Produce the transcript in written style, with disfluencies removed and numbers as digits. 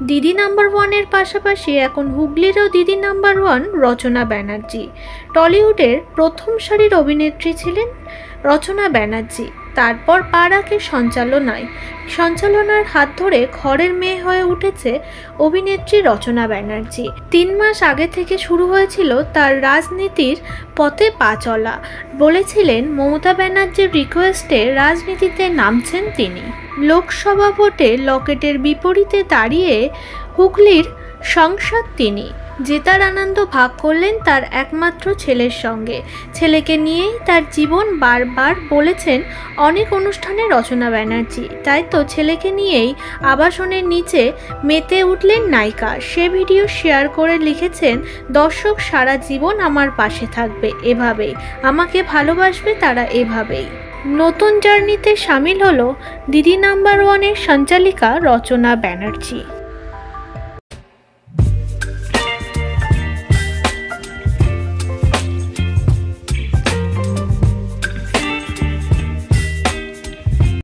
দিদি নাম্বার ওয়ানের পাশাপাশি এখন হুগলিরও দিদি নাম্বার ওয়ান রচনা ব্যানার্জি। টলিউডের প্রথম সারির অভিনেত্রী ছিলেন রচনা ব্যানার্জি। তারপর পা রাখে সঞ্চালনার হাত ধরে ঘরের মেয়ে হয়ে উঠেছে অভিনেত্রী রচনা ব্যানার্জি। 3 মাস আগে থেকে শুরু হয়েছিল তার রাজনীতির পথে পা চলা। বলেছিলেন মমতা ব্যানার্জির রিকোয়েস্টে রাজনীতিতে নামছেন তিনি। লোকসভা ভোটে লকেটের বিপরীতে দাঁড়িয়ে হুগলির সাংসদ তিনি। জেতার আনন্দ ভাগ করলেন তার একমাত্র ছেলের সঙ্গে। ছেলেকে নিয়েই তার জীবন বারবার বলেছেন অনেক অনুষ্ঠানে রচনা ব্যানার্জি। তাই তো ছেলেকে নিয়েই আবাসনের নিচে মেতে উঠলেন নায়িকা। সে ভিডিও শেয়ার করে লিখেছেন, দর্শক সারা জীবন আমার পাশে থাকবে এভাবেই, আমাকে ভালোবাসবে তারা এভাবেই। নতুন জার্নিতে সামিল হলো দিদি নাম্বার ওয়ানের সঞ্চালিকা রচনা ব্যানার্জি।